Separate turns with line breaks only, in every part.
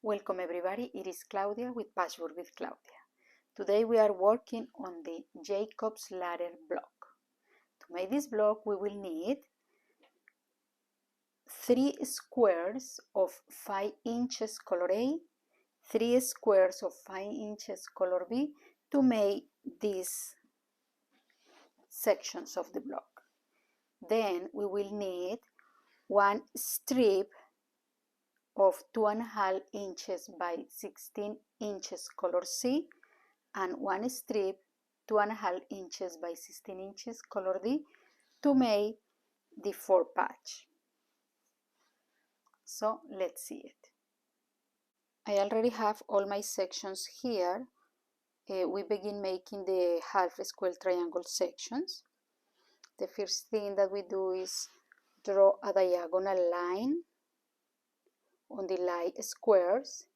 Welcome everybody, it is Claudia with Patchwork with Claudia. Today we are working on the Jacob's Ladder block. To make this block we will need 3 squares of 5 inches color A, 3 squares of 5 inches color B to make these sections of the block. Then we will need 1 strip of 2.5 inches by 16 inches color C and 1 strip 2.5 inches by 16 inches color D to make the 4 patch. So let's see it. I already have all my sections here. We begin making the half square triangle sections. The first thing that we do is draw a diagonal line on the light squares,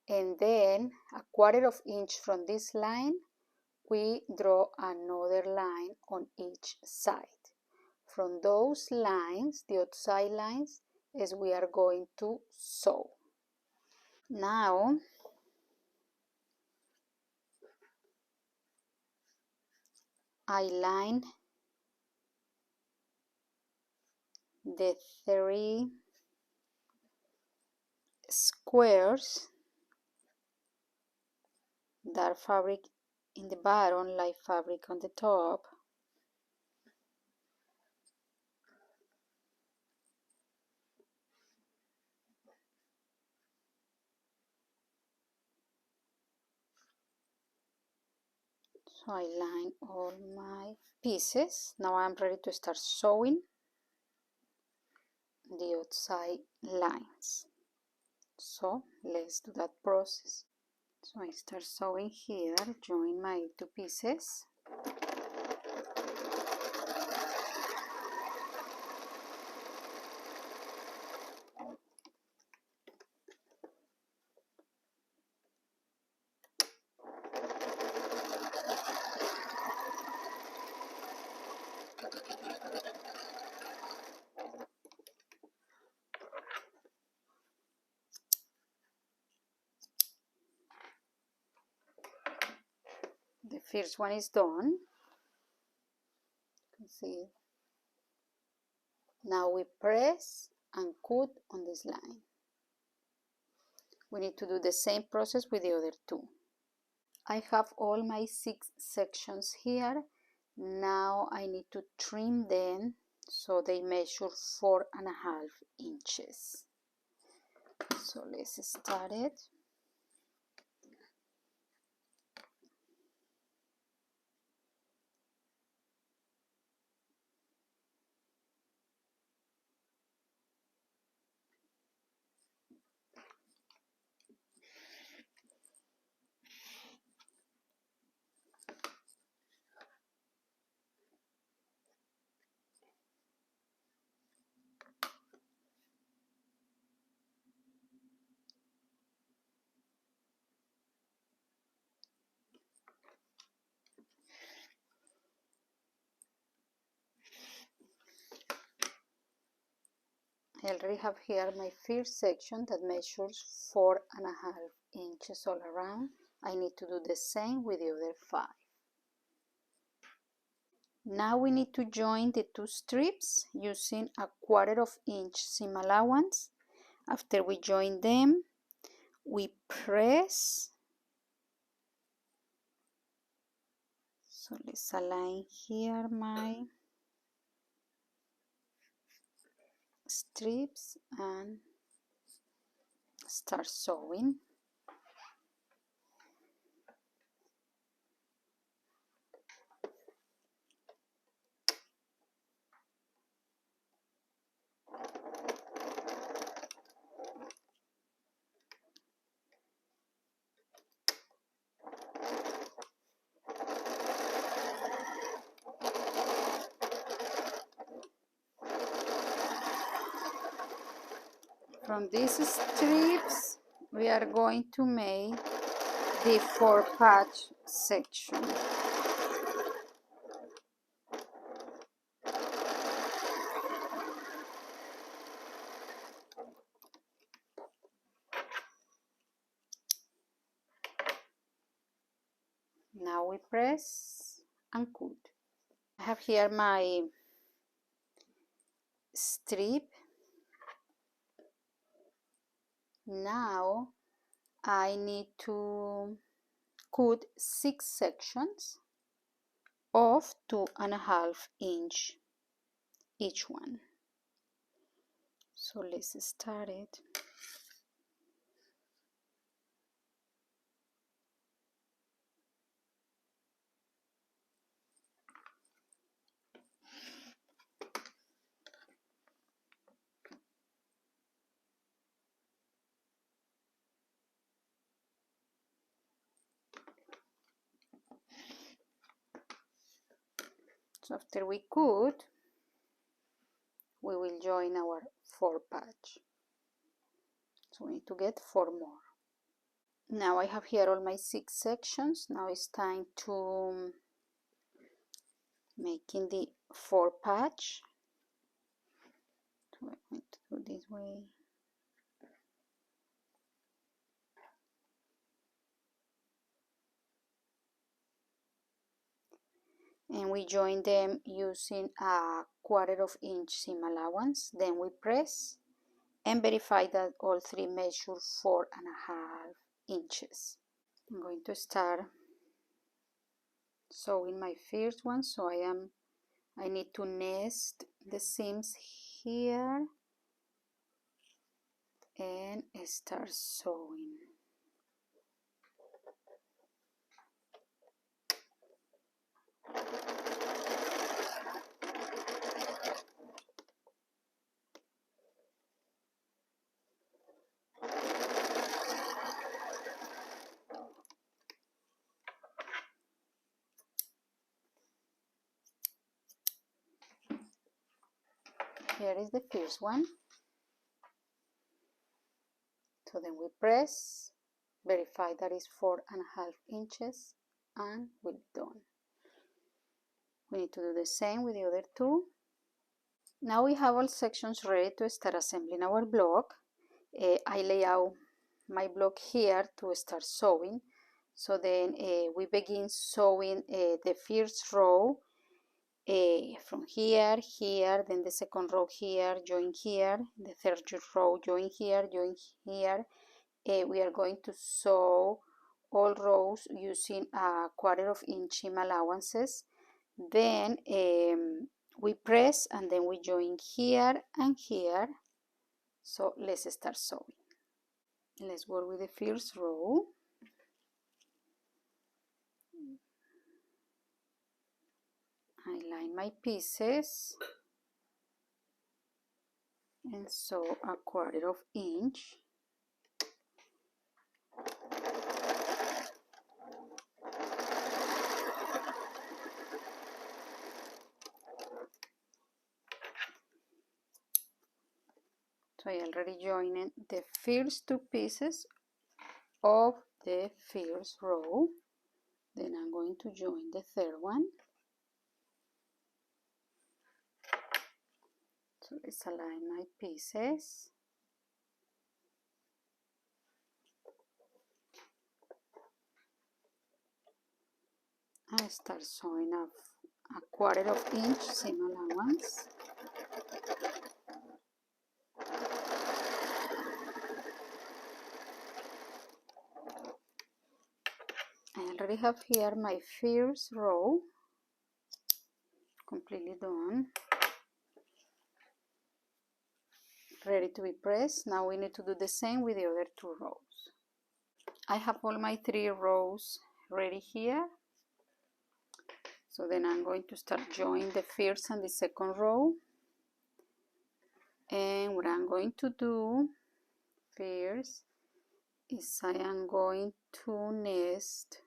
and then a 1/4 inch from this line we draw another line on each side. From those lines, the outside lines, is we are going to sew. Now I line the 3 squares, dark fabric in the bottom, light fabric on the top. So I line all my pieces. Now I'm ready to start sewing the outside lines. So let's do that process. So I start sewing here, join my 2 pieces. The first one is done. You can see. Now we press and cut on this line. We need to do the same process with the other 2. I have all my 6 sections here. Now I need to trim them so they measure 4.5 inches. So let's start it. I already have here my first section that measures 4.5 inches all around. I need to do the same with the other 5. Now we need to join the 2 strips using a 1/4 inch seam allowance. After we join them, we press. So let's align here my strips and start sewing. From these strips we are going to make the 4 patch section. Now we press and cut. I have here my strip. Now I need to cut 6 sections of 2.5 inch each one. So let's start it. So after we cut, we will join our 4 patch. So we need to get 4 more. Now I have here all my 6 sections. Now it's time to making the 4 patch. So I'm going to do this way. And we join them using a 1/4 inch seam allowance. Then we press and verify that all 3 measure 4.5 inches. I'm going to start sewing my first one. So I need to nest the seams here and start sewing. Here is the first one. So then we press, verify that is 4.5 inches, and we're done. We need to do the same with the other 2. Now we have all sections ready to start assembling our block. I lay out my block here to start sewing. So then we begin sewing the first row from here, here, then the second row here, join here, the third row, join here, join here. We are going to sew all rows using a 1/4 inch seam allowances. Then we press and then we join here and here. So let's start sewing. Let's work with the first row. I line my pieces and sew a 1/4 inch. So I already joined the first 2 pieces of the first row. Then I'm going to join the third one. So let's align my pieces. I start sewing up a 1/4 inch seam allowance. I already have here my first row completely done, ready to be pressed. Now we need to do the same with the other 2 rows. I have all my 3 rows ready here. So then I'm going to start joining the first and the second row. And what I'm going to do first is I am going to nest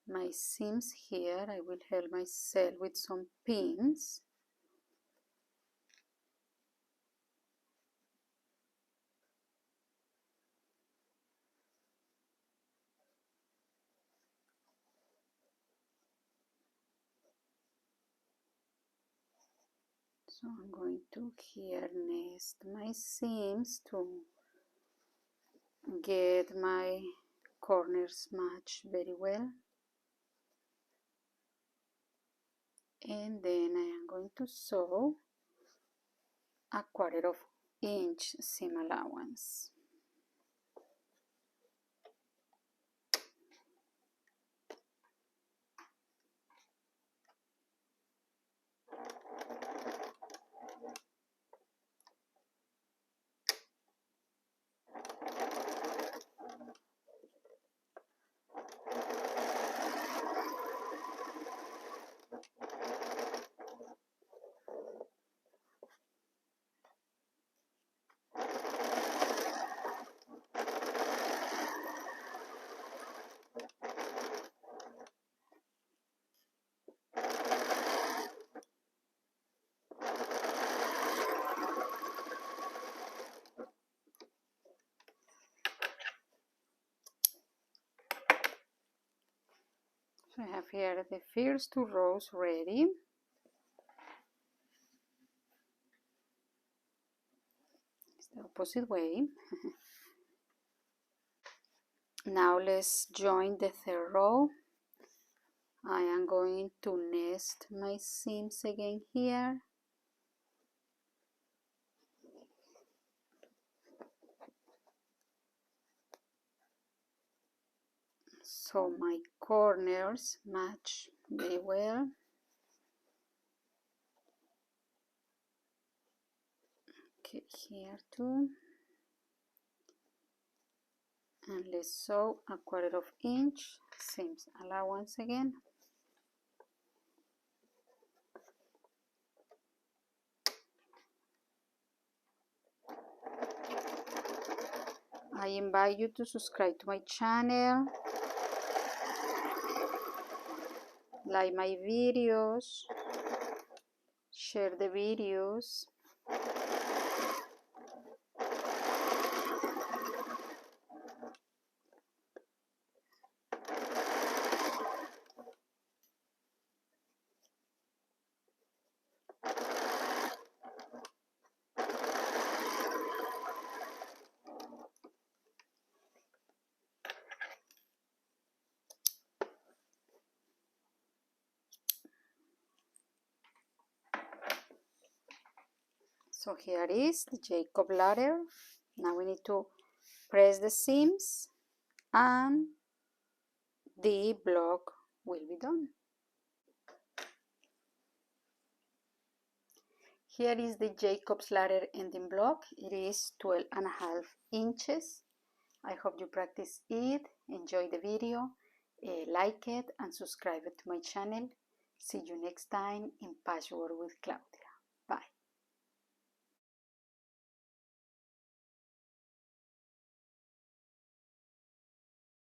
my seams here. I will help myself with some pins. So I'm going to here nest my seams to get my corners matched very well. and then I am going to sew a 1/4 inch seam allowance. So I have here the first 2 rows ready. It's the opposite way. Now let's join the 3rd row. I am going to nest my seams again here. So my corners match very well. Okay, here too. And let's sew a 1/4 inch seams allowance again. I invite you to subscribe to my channel, like my videos, share the videos. So here is the Jacob ladder. Now we need to press the seams and the block will be done. Here is the Jacob's ladder ending block. It is 12.5 inches. I hope you practice it, enjoy the video, like it and subscribe to my channel. See you next time in Patchwork with Claudia.